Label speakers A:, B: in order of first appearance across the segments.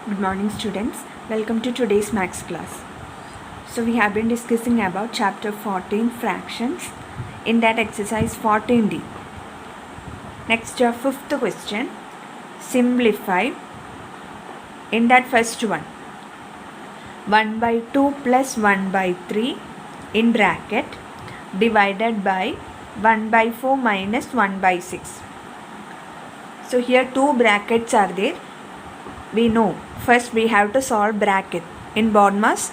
A: Good morning students, welcome to today's maths class. So we have been discussing about chapter 14 fractions in that exercise 14D. Next our fifth question, simplify in that first one 1 by 2 plus 1 by 3 in bracket divided by 1 by 4 minus 1 by 6. So here two brackets are there. We know first we have to solve bracket. In BODMAS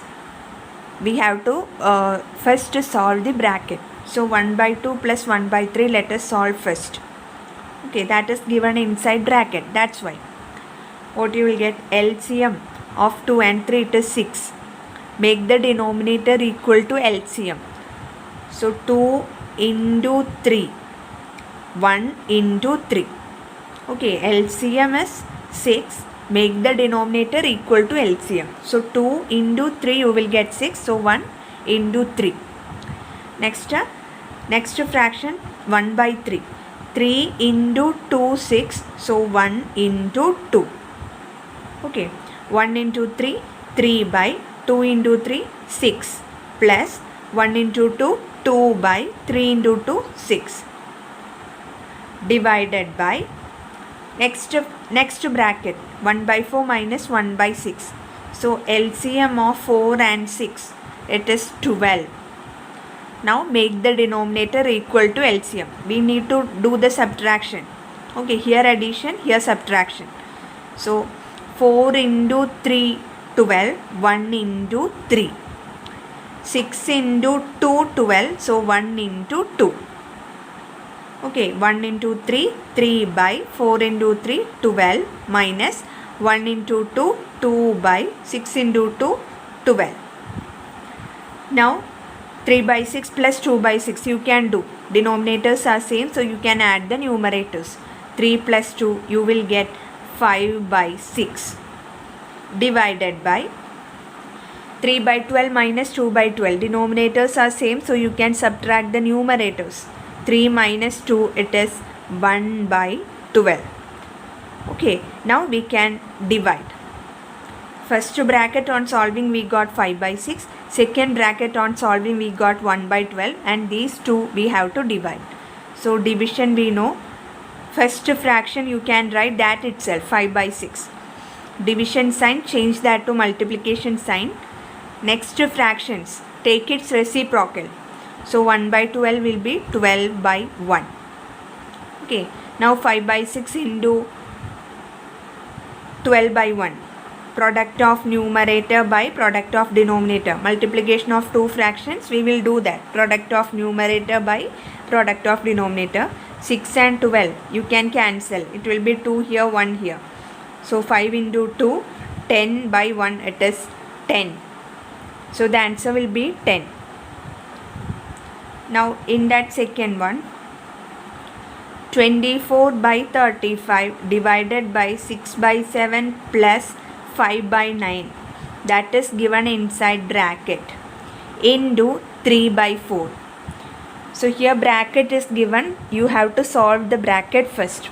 A: we have to first solve the bracket. So 1 by 2 plus 1 by 3, let us solve first. Okay, that is given inside bracket. That's why what you will get, LCM of 2 and 3, it is 6. Make the denominator equal to LCM. So 2 into 3, 1 into 3. Okay, LCM is 6. Make the denominator equal to LCM. So 2 into 3 you will get 6. So 1 into 3. Next fraction 1 by 3. 3 into 2 6. So 1 into 2. Okay. 1 into 3 3 by 2 into 3 6 plus 1 into 2 2 by 3 into 2 6 divided by next bracket 1 by 4 minus 1 by 6. So LCM of 4 and 6, it is 12. Now make the denominator equal to LCM. We need to do the subtraction. Okay, here addition, here subtraction. So 4 into 3 12, 1 into 3. 6 into 2 12, so 1 into 2. Okay, 1 into 3, 3 by 4 into 3, 12 minus 1 into 2, 2 by 6 into 2, 12. Now 3 by 6 plus 2 by 6 you can do. Denominators are same, so you can add the numerators. 3 plus 2 you will get 5 by 6 divided by 3 by 12 minus 2 by 12. Denominators are same, so you can subtract the numerators. 3 minus 2, it is 1 by 12. Okay, now we can divide. First bracket on solving we got 5 by 6. Second bracket on solving we got 1 by 12, and these two we have to divide. So division we know. First fraction you can write that itself, 5 by 6. Division sign, change that to multiplication sign. Next fractions, take its reciprocal. So 1 by 12 will be 12 by 1. Okay, now 5 by 6 into 12 by 1. Product of numerator by product of denominator. Multiplication of two fractions, we will do that. Product of numerator by product of denominator. 6 and 12, you can cancel. It will be 2 here, 1 here. So 5 into 2, 10 by 1, it is 10. So the answer will be 10. Now in that second one, 24 by 35 divided by 6 by 7 plus 5 by 9, that is given inside bracket, into 3 by 4. So here bracket is given, you have to solve the bracket first.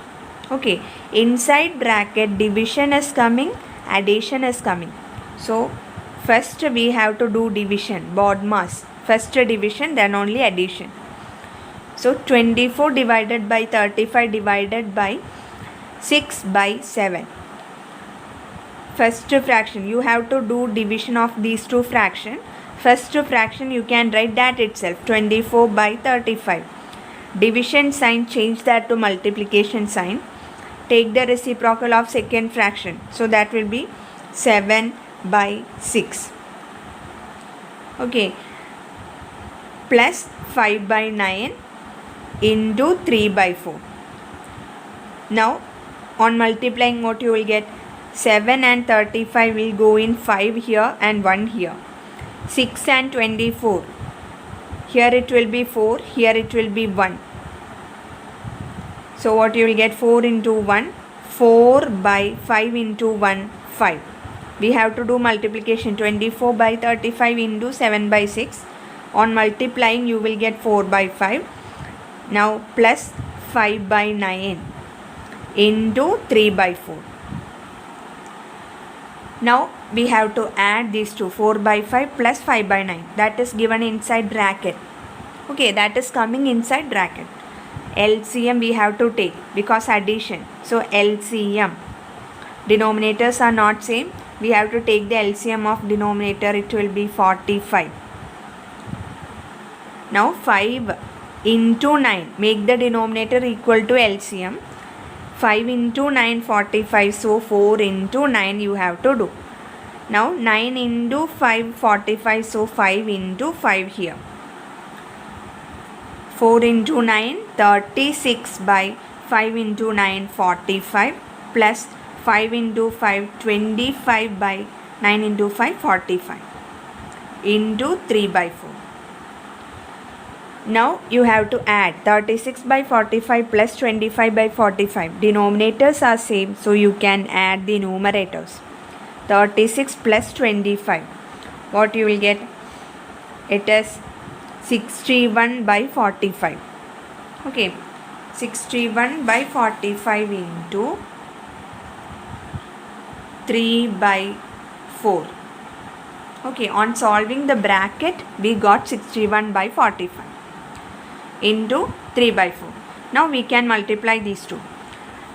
A: Okay, inside bracket division is coming, addition is coming. So first we have to do division, BODMAS. First division, then only addition. So 24 divided by 35 divided by 6 by 7. First fraction, you have to do division of these two fractions. First fraction you can write that itself, 24 by 35. Division sign, change that to multiplication sign. Take the reciprocal of second fraction. So that will be 7 by 6. Okay, plus 5 by 9 into 3 by 4. Now on multiplying, what you will get, 7 and 35 will go in 5 here and 1 here. 6 and 24, here it will be 4, here it will be 1. So what you will get, 4 into 1, 4 by 5 into 1, 5. We have to do multiplication, 24 by 35 into 7 by 6. On multiplying you will get 4 by 5. Now plus 5 by 9 into 3 by 4. Now we have to add these two, 4 by 5 plus 5 by 9. That is given inside bracket. Okay, that is coming inside bracket. LCM we have to take because addition. So LCM. Denominators are not same. We have to take the LCM of denominator. It will be 45. Now 5 into 9. Make the denominator equal to LCM. 5 into 9, 45. So 4 into 9 you have to do. Now 9 into 5, 45. So 5 into 5 here. 4 into 9, 36 by 5 into 9, 45 plus 5 into 5, 25 by 9 into 5, 45 into 3 by 4. Now you have to add 36 by 45 plus 25 by 45. Denominators are same, so you can add the numerators. 36 plus 25. What you will get? It is 61 by 45. Okay, 61 by 45 into 3 by 4. Okay, on solving the bracket, we got 61 by 45 into 3 by 4. Now we can multiply these two.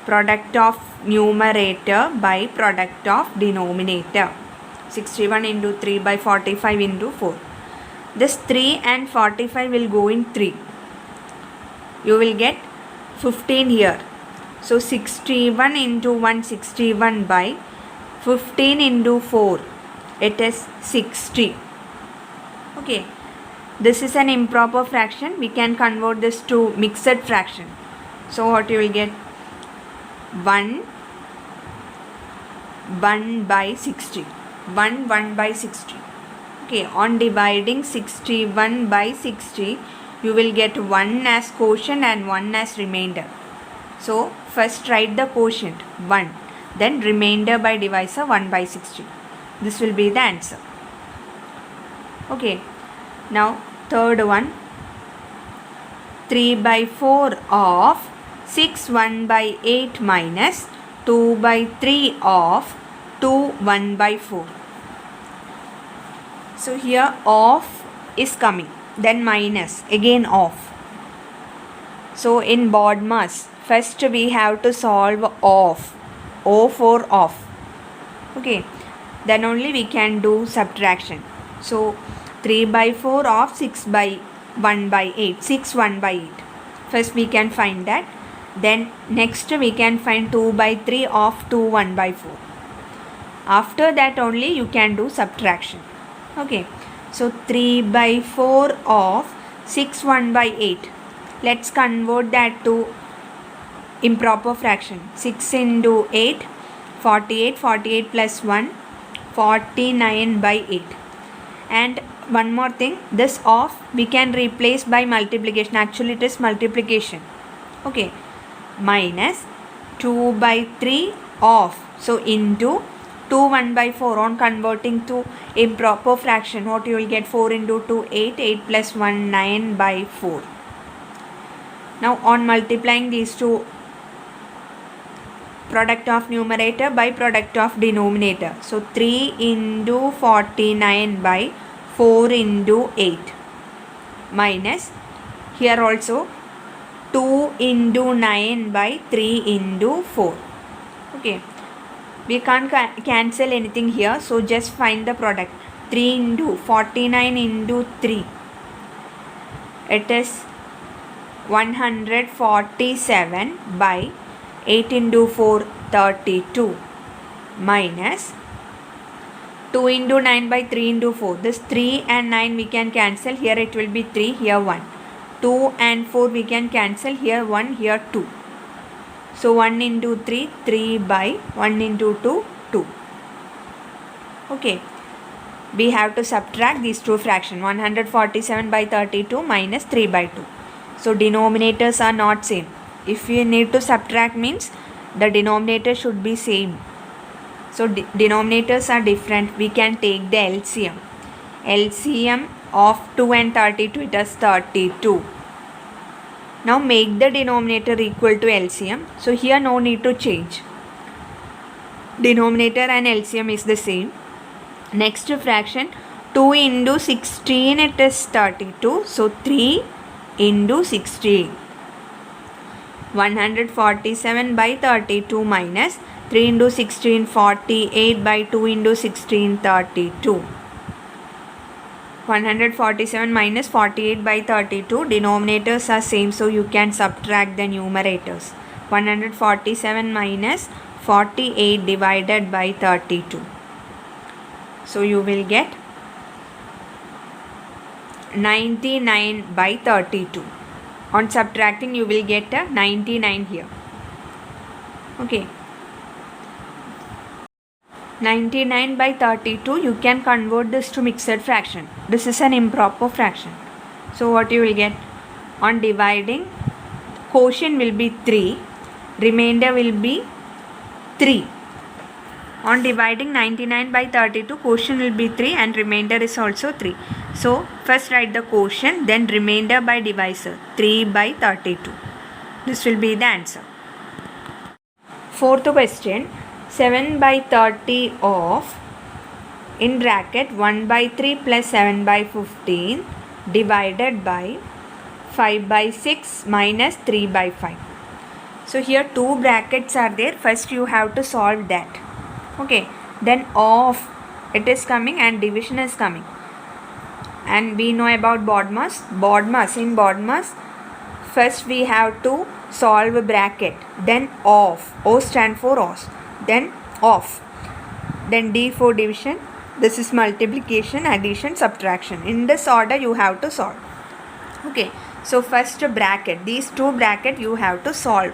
A: Product of numerator by product of denominator. 61 into 3 by 45 into 4. This 3 and 45 will go in 3. You will get 15 here. So 61 into 161 by 15 into 4. It is 60. Okay. This is an improper fraction. We can convert this to mixed fraction. So what you will get? 1 by 60. 1 by 60. Okay, on dividing 61 by 60, you will get 1 as quotient and 1 as remainder. So first write the quotient 1, then remainder by divisor 1 by 60. This will be the answer. Okay, now third one, 3 by 4 of 6 1 by 8 minus 2 by 3 of 2 1 by 4. So here of is coming, then minus, again of. So in BODMAS, first we have to solve of, O for of. Okay, then only we can do subtraction. So 3 by 4 of 6 by 1 by 8, 6 1 by 8. First we can find that. Then next we can find 2 by 3 of 2 1 by 4. After that only you can do subtraction. Okay, so 3 by 4 of 6 1 by 8. Let's convert that to improper fraction. 6 into 8, 48, 48 plus 1, 49 by 8. And one more thing, this of we can replace by multiplication. Actually it is multiplication. Okay, minus 2 by 3 of, so into 2 1 by 4. On converting to improper fraction, what you will get? 4 into 2 8, 8 plus 1 9 by 4. Now on multiplying these two, product of numerator by product of denominator. So 3 into 49 by 4 into 8 minus, here also 2 into 9 by 3 into 4. Okay, we can't cancel anything here, so just find the product. 3 into 49 into 3, it is 147 by 8 into 4, 32 minus 2 into 9 by 3 into 4. This 3 and 9 we can cancel. Here it will be 3, here 1. 2 and 4 we can cancel. Here 1, here 2. So 1 into 3, 3 by 1 into 2, 2. Okay, we have to subtract these two fractions. 147 by 32 minus 3 by 2. So denominators are not same. If you need to subtract means the denominator should be same. So denominators are different. We can take the LCM. LCM of 2 and 32, it is 32. Now make the denominator equal to LCM. So here no need to change. Denominator and LCM is the same. Next fraction, 2 into 16, it is 32. So 3 into 16. 147 by 32 minus 3 into 16, 48 by 2 into 16, 32. 147 minus 48 by 32. Denominators are same, so you can subtract the numerators. 147 minus 48 divided by 32. So you will get 99 by 32. On subtracting, you will get a 99 here. Okay. 99 by 32, you can convert this to mixed fraction. This is an improper fraction. So what you will get? On dividing, quotient will be 3, remainder will be 3. On dividing 99 by 32, quotient will be 3 and remainder is also 3. So first write the quotient, then remainder by divisor, 3 by 32. This will be the answer. Fourth question, 7 by 30 of, in bracket, 1 by 3 plus 7 by 15 divided by 5 by 6 minus 3 by 5. So here two brackets are there. First you have to solve that. Okay, then of it is coming and division is coming. And we know about BODMAS. In BODMAS, first we have to solve a bracket, then of, O stand for os, then of, then D for division. This is multiplication, addition, subtraction. In this order you have to solve. Okay, so first bracket, these two bracket you have to solve.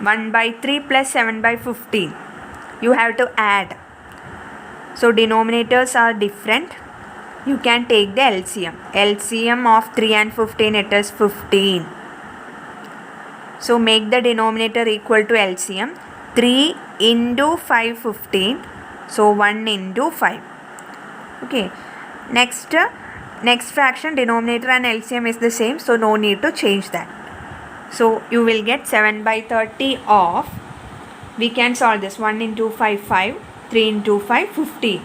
A: 1 by 3 plus 7 by 15. You have to add. So denominators are different. You can take the LCM. LCM of 3 and 15, it is 15. So make the denominator equal to LCM. 3 into 5, 15. So 1 into 5. Okay. Next fraction, denominator and LCM is the same. So no need to change that. So you will get 7 by 30 of, we can solve this, 1 into 5, 5, 3 into 5, 15.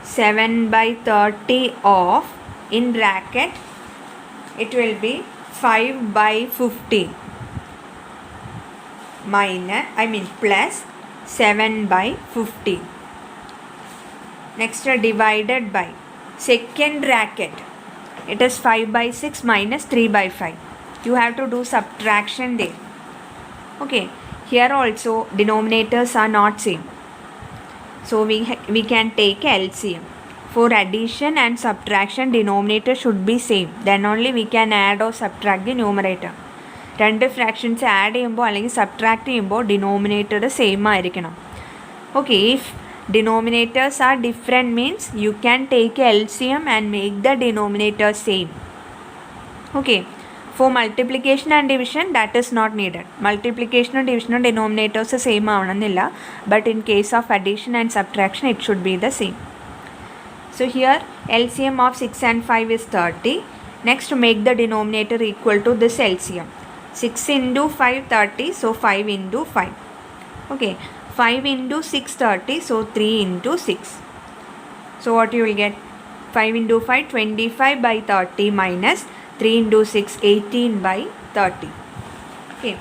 A: Seven by 30 of, in bracket, it will be 5 by 15 plus 7 by 15. Next divided by, second bracket, it is 5 by 6 minus 3 by 5. You have to do subtraction there. Okay, here also denominators are not same. So we can take LCM. For addition and subtraction, denominator should be same. Then only we can add or subtract the numerator. രണ്ട് fractions add ചെയ്യുമ്പോൾ അല്ലെങ്കിൽ subtract ചെയ്യുമ്പോൾ denominator same ആയിരിക്കണം. Okay, if denominators are different means you can take LCM and make the denominator same. Okay, for multiplication and division that is not needed. Multiplication and division denominators same avanannilla, but in case of addition and subtraction it should be the same. So here LCM of 6 and 5 is 30. Next, to make the denominator equal to this LCM, 6 into 5 30, so 5 into 5. Okay, 5 into 6 30, so 3 into 6. So what you will get? 5 into 5 25 by 30 minus 3 into 6 18 by 30. Okay,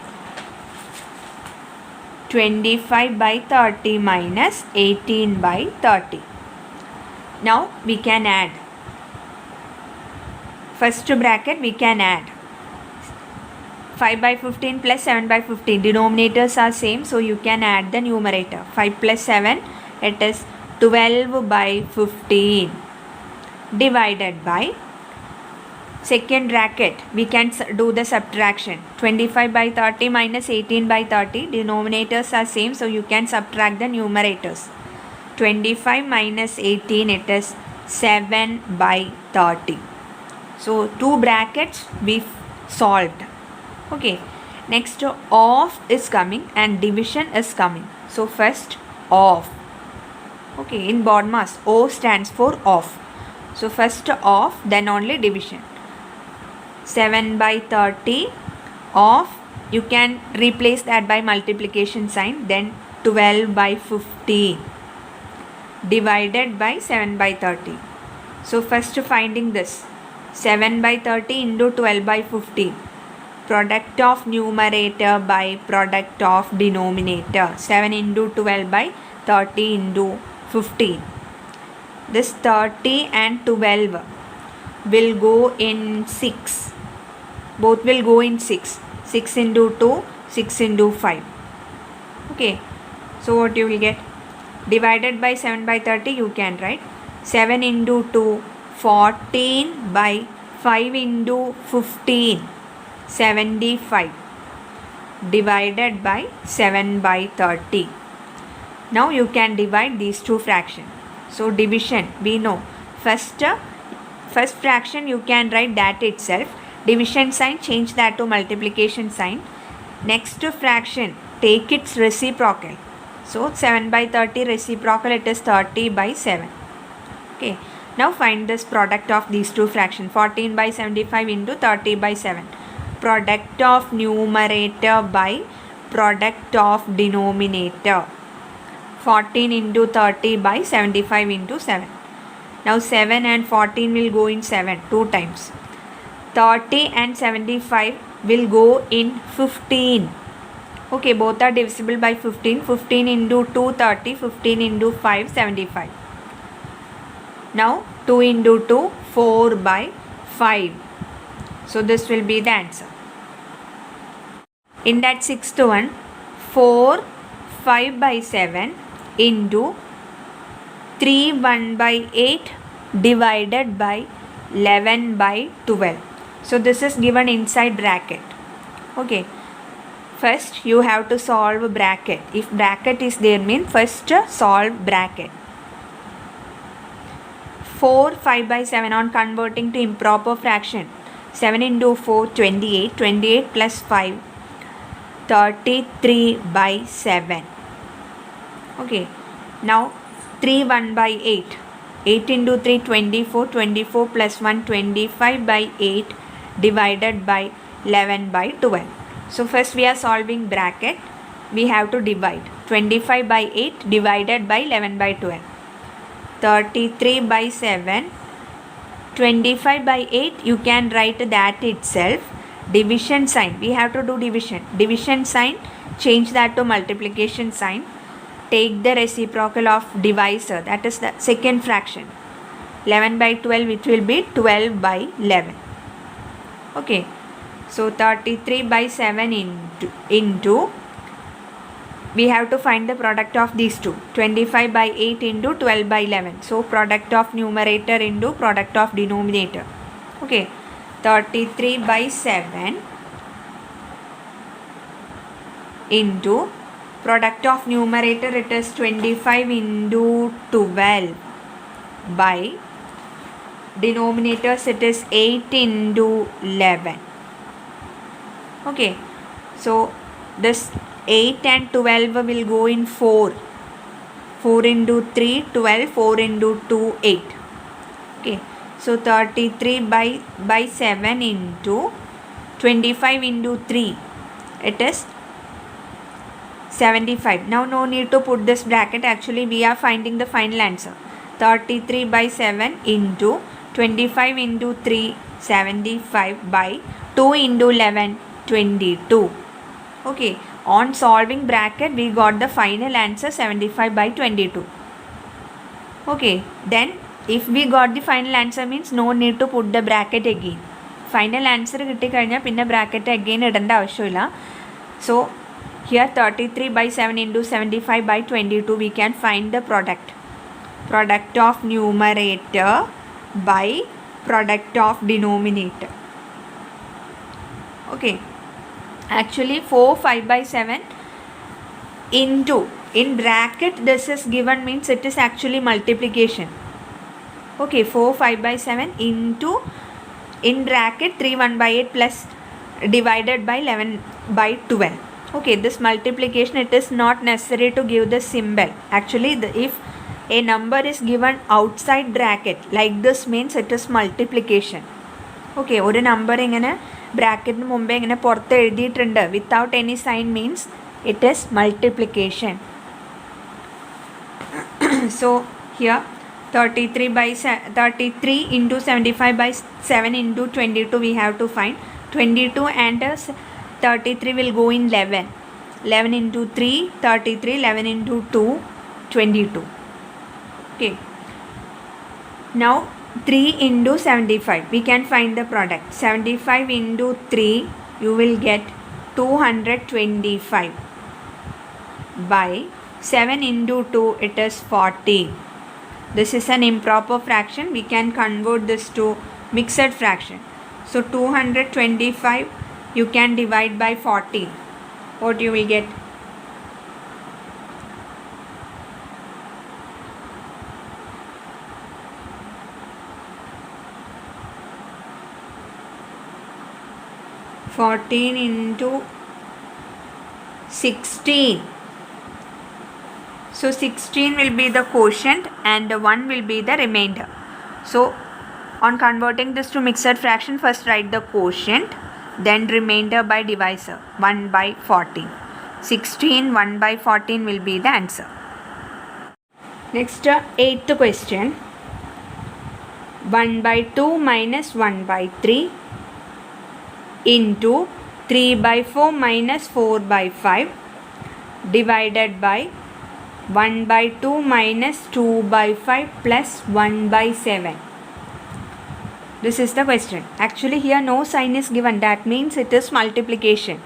A: 25 by 30 minus 18 by 30. Now we can add. First bracket we can add 5 by 15 plus 7 by 15. Denominators are same, so you can add the numerator. 5 plus 7, it is 12 by 15 divided by, second bracket we can do the subtraction. 25 by 30 minus 18 by 30. Denominators are same, so you can subtract the numerators. 25 minus 18, it is 7 by 30. So two brackets we solved. Okay, next of is coming and division is coming. So first of. Okay, in BODMAS O stands for of. So first of, then only division. 7 by 30 of, you can replace that by multiplication sign, then 12 by 15 divided by 7 by 30. So first finding this, 7 by 30 into 12 by 15. Product of numerator by product of denominator. 7 into 12 by 30 into 15. This 30 and 12 will go in 6. Both will go in 6. 6 into 2, 6 into 5. Okay. So what you will get? Divided by 7 by 30 you can write. 7 into 2, 14 by 5 into 15, 75 divided by 7 by 30. Now you can divide these two fractions. So division, we know first fraction you can write that itself. Division sign, change that to multiplication sign. Next fraction, take its reciprocal. So 7 by 30 reciprocal, it is 30 by 7. Okay. Now find this product of these two fractions. 14 by 75 into 30 by 7. Product of numerator by product of denominator. 14 into 30 by 75 into 7. Now 7 and 14 will go in 7 2 times. 30 and 75 will go in 15. Okay, both are divisible by 15. 15 into 2, 30. 15 into 5, 75. Now 2 into 2, 4 by 5. So this will be the answer. In that sixth one, 4, 5 by 7 into 3, 1 by 8 divided by 11 by 12. So this is given inside bracket. Okay. First you have to solve bracket. If bracket is there, means first solve bracket. 4, 5 by 7 on converting to improper fraction. 7 into 4, 28. 28 plus 5, 33 by 7. Okay. Now 3, 1 by 8. 8 into 3, 24. 24 plus 1, 25 by 8 divided by 11 by 12. So first we are solving bracket. We have to divide. 25 by 8 divided by 11 by 12. 33 by 7. 25 by 8 you can write that itself. Division sign, we have to do division. Division sign, change that to multiplication sign. Take the reciprocal of divisor, that is the second fraction. 11 by 12, it will be 12 by 11. Okay. So 33 by 7 into we have to find the product of these two. 25 by 8 into 12 by 11. So product of numerator into product of denominator. Okay. 33 by 7 into product of numerator, it is 25 into 12 by denominators, it is 8 into 11. Okay. So this 8 and 12 will go in 4. 4 into 3, 12. 4 into 2, 8. Okay. So 33 by 7 into 25 into 3. It is 75. Now no need to put this bracket. Actually we are finding the final answer. 33 by 7 into 25 into 3, 75 by 2 into 11, 22. Okay. On solving bracket we got the final answer 75 by 22. Okay. Then if we got the final answer, means no need to put the bracket again. Final answer കിട്ടി കഴിഞ്ഞാൽ പിന്നെ bracket again ഇടേണ്ട ആവശ്യമില്ല. So here 33 by 7 into 75 by 22 we can find the product. Product of numerator by product of denominator. Okay. Actually 4, 5 by 7 into, in bracket this is given, means it is actually multiplication. Okay, 4, 5 by 7 into, in bracket 3, 1 by 8 plus divided by 11 by 12. Okay, this multiplication, it is not necessary to give the symbol. Actually if a number is given outside bracket like this, means it is multiplication. Okay, ഒരു number ഇങ്ങനെ ബ്രാക്കറ്റിന് മുമ്പേ ഇങ്ങനെ പുറത്ത് എഴുതിയിട്ടുണ്ട്. Without any sign means it is multiplication. So here 33 into 75 by 7 into 22 we have to find. 22 and 33 will go in 11. 11 into 3 33, 11 into 2 22. Okay, now 3 into 75 we can find the product. 75 into 3 you will get 225 by 7 into 2 it is 40. This is an improper fraction. We can convert this to mixed fraction. So 225 you can divide by 40. What you will get? Fourteen into 16. So 16 will be the quotient and 1 will be the remainder. So on converting this to mixed fraction, first write the quotient, then remainder by divisor, 1 by 14. 16 1 by 14 will be the answer. Next, 8th question. 1 by 2 minus 1 by 3 into 3 by 4 minus 4 by 5 divided by 1 by 2 minus 2 by 5 plus 1 by 7. This is the question. Actually here no sign is given. That means it is multiplication.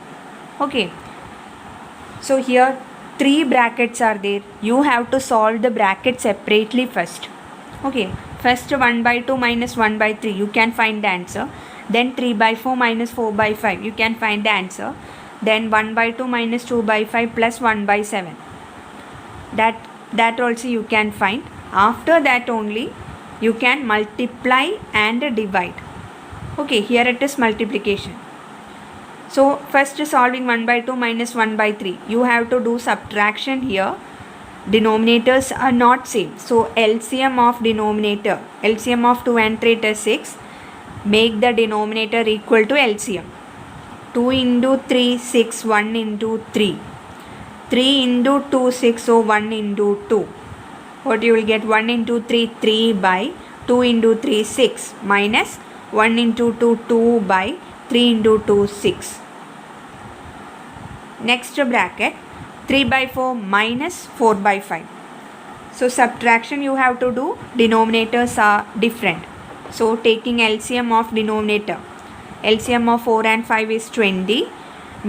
A: Okay. So here 3 brackets are there. You have to solve the bracket separately first. Okay. First 1 by 2 minus 1 by 3. You can find the answer. Then 3 by 4 minus 4 by 5. You can find the answer. Then 1 by 2 minus 2 by 5 plus 1 by 7. That also you can find. After that only you can multiply and divide. Okay, here it is multiplication. So first solving 1 by 2 minus 1 by 3. You have to do subtraction here. Denominators are not same. So LCM of denominator, LCM of 2 and 3 it is 6. Make the denominator equal to LCM. 2 into 3 6, 1 into 3. 3 into 2 6, so 1 into 2. What you will get? 1 into 3 3 by 2 into 3 6 minus 1 into 2 2 by 3 into 2 6. Next bracket 3 by 4 minus 4 by 5. So subtraction you have to do. Denominators are different. So taking LCM of denominator, LCM of 4 and 5 is 20.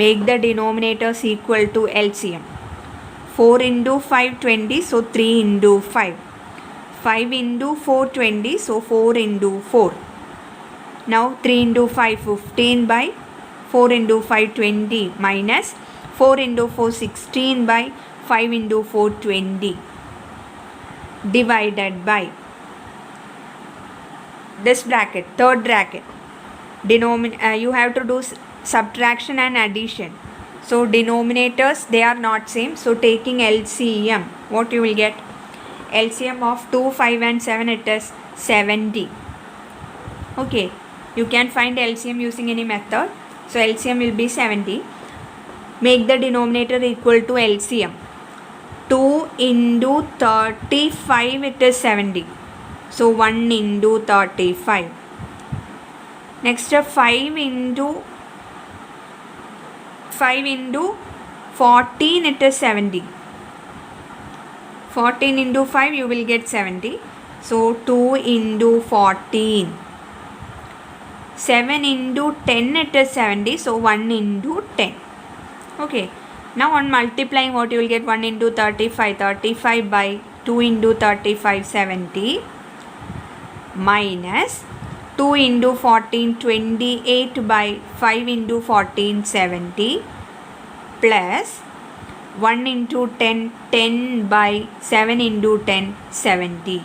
A: Make the denominators equal to LCM. 4 into 5 20, so 3 into 5. 5 into 4 20, so 4 into 4. Now 3 into 5 15 by 4 into 5 20 minus 4 into 4 16 by 5 into 4 20 divided by this bracket, third bracket. You have to do subtraction and addition. So denominators they are not same. So taking LCM, what you will get? LCM of 2 5 and 7 it is 70. Okay, you can find LCM using any method. So LCM will be 70. Make the denominator equal to LCM. 2 into 35 it is 70. So 1 into 35. Next 5 into 14 it is 70. 14 into 5 you will get 70. So 2 into 14. 7 into 10 it is 70. So 1 into 10. Okay. Now on multiplying, what you will get? 1 into 35. 35 by 2 into 35 70 minus 2 into 14 28 by 5 into 14 70 plus 1 into 10 10 by 7 into 10 70.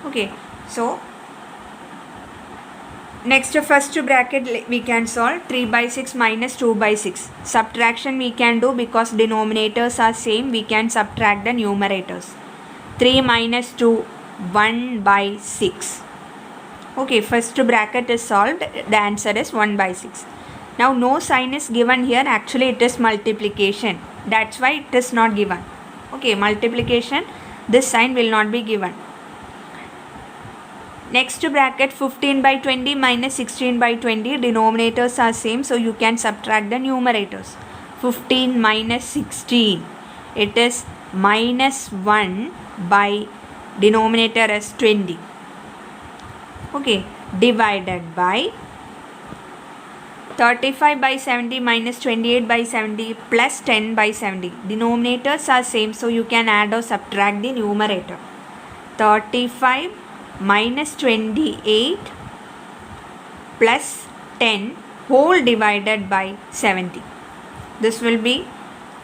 A: Okay, so next first bracket we can solve. 3 by 6 minus 2 by 6. Subtraction we can do because denominators are same. We can subtract the numerators. 3 minus 2 1 by 6. Okay, first bracket is solved. The answer is 1 by 6. Now no sign is given here. Actually it is multiplication. That's why it is not given. Okay, multiplication. This sign will not be given. Next bracket 15 by 20 minus 16 by 20. Denominators are same, so you can subtract the numerators. 15 minus 16. It is minus 1 by denominator as 20. Okay, divided by 35 by 70 minus 28 by 70 plus 10 by 70. Denominators are same, so you can add or subtract the numerator. 35 minus 28 plus 10 whole divided by 70. This will be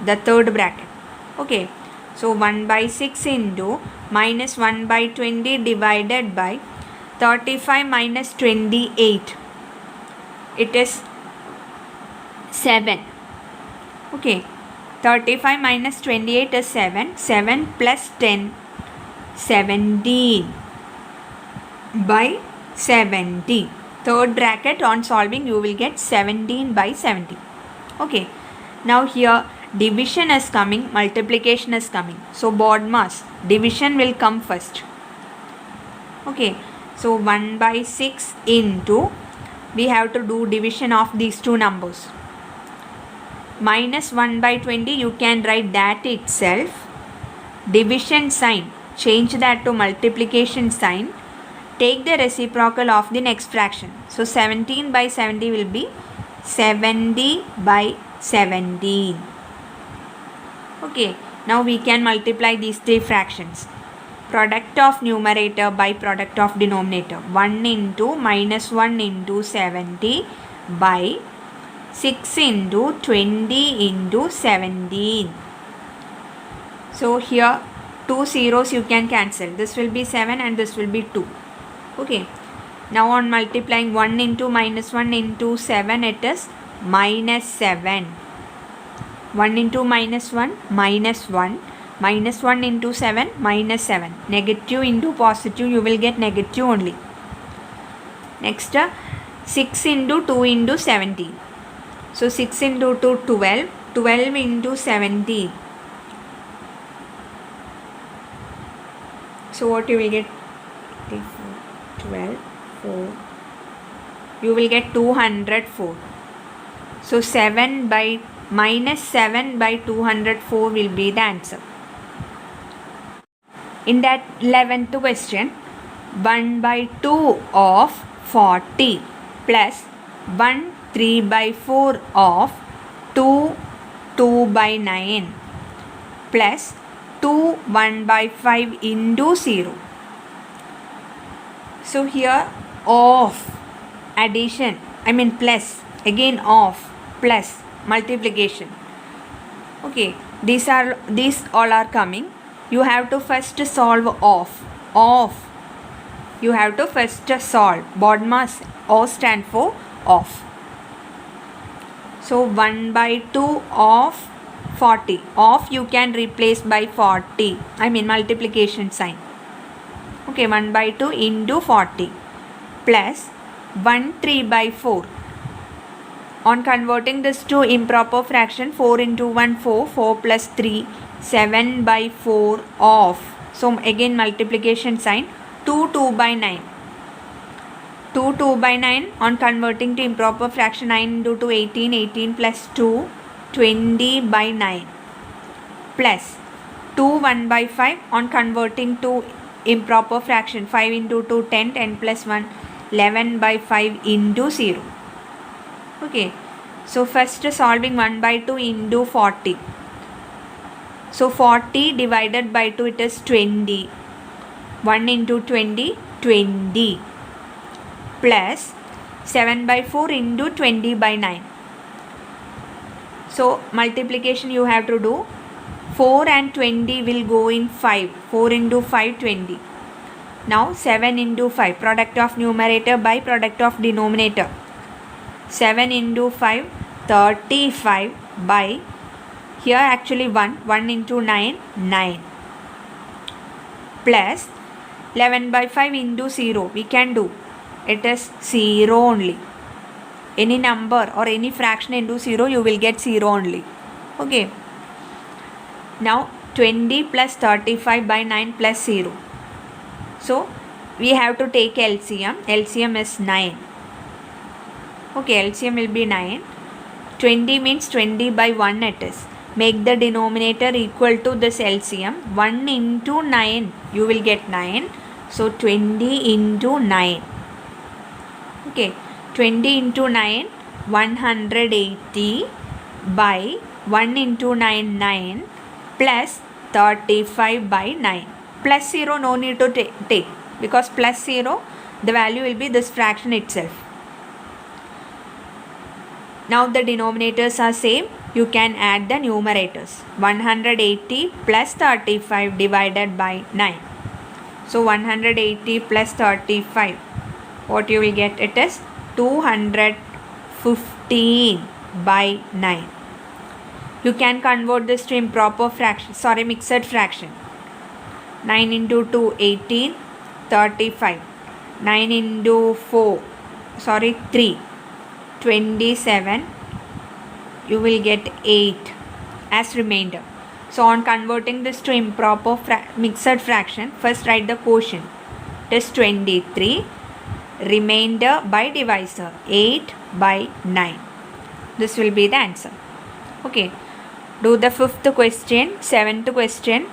A: the third bracket. Okay, so 1 by 6 into minus 1 by 20 divided by 35 minus 28. It is 7. Okay, 35 minus 28 is 7. 7 plus 10, 17 by 70. Third bracket, on solving you will get 17 by 70. Okay, now here division is coming, multiplication is coming. So BODMAS, division will come first. Okay, so 1 by 6 into, we have to do division of these two numbers. Minus 1 by 20, you can write that itself. Division sign, change that to multiplication sign. Take the reciprocal of the next fraction. So 17 by 70 will be 70 by 17. Okay, now we can multiply these three fractions. Product of numerator by product of denominator. 1 into minus 1 into 70 by 6 into 20 into 17. So here 2 zeros you can cancel. This will be 7 and this will be 2. Okay, now on multiplying 1 into minus 1 into 7, it is minus 7. 1 into minus 1, minus 1. Minus 1 into 7, minus 7. Negative into positive, you will get negative only. Next, 6 into 2 into 17. So 6 into 2, 12. 12 into 17. So what you will get? 12, 4. You will get 204. So 7 by minus 7 by 204 will be the answer. In that 11th question, 1 by 2 of 40 plus 1 3 by 4 of 2 2 by 9 plus 2 1 by 5 into 0. So here of addition, plus, again of, plus, multiplication. Okay, these all are coming. You have to first solve of. You have to first solve. BODMAS, O stand for of. So 1 by 2 of 40. Of you can replace by 40. Multiplication sign. Okay, 1 by 2 into 40 plus 1 3 by 4. On converting this to improper fraction, 4 into 1, 4. 4 plus 3, 7 by 4 of. So again multiplication sign. 2 2 by 9. 2 2 by 9. On converting to improper fraction, 9 into 2, 18. 18 plus 2, 20 by 9. Plus 2 1 by 5. On converting to improper fraction, 5 into 2, 10. 10 plus 1, 11 by 5 into 0. Okay, so first solving 1 by 2 into 40. So 40 divided by 2, it is 20. 1 into 20, 20. Plus 7 by 4 into 20 by 9. So multiplication you have to do. 4 and 20 will go in 5. 4 into 5, 20. Now 7 into 5. Product of numerator by product of denominator. 7 into 5, 35 by, here actually 1 into 9, 9. Plus 11 by 5 into 0. We can do it is 0 only. Any number or any fraction into 0, you will get 0 only. Okay. Now 20 plus 35 by 9 plus 0. So we have to take LCM. LCM is 9. Okay, LCM will be 9. 20 means 20 by 1 it is. Make the denominator equal to this LCM. 1 into 9, you will get 9. So 20 into 9. Okay, 20 into 9, 180 by 1 into 9, 9 plus 35 by 9. Plus 0 no need to take because plus 0 the value will be this fraction itself. Now the denominators are same. You can add the numerators. 180 plus 35 divided by 9. So 180 plus 35. What you will get? It is 215 by 9. You can convert this to improper fraction. Mixed fraction. 9 into 2, 18. 35. 9 into 4. 3. 27. You will get 8 as remainder. So on converting this to improper mixed fraction, first write the quotient. It is 23. Remainder by divisor, 8 by 9. This will be the answer. Okay. Do the 5th question, 7th question,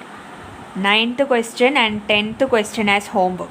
A: 9th question and 10th question as homework.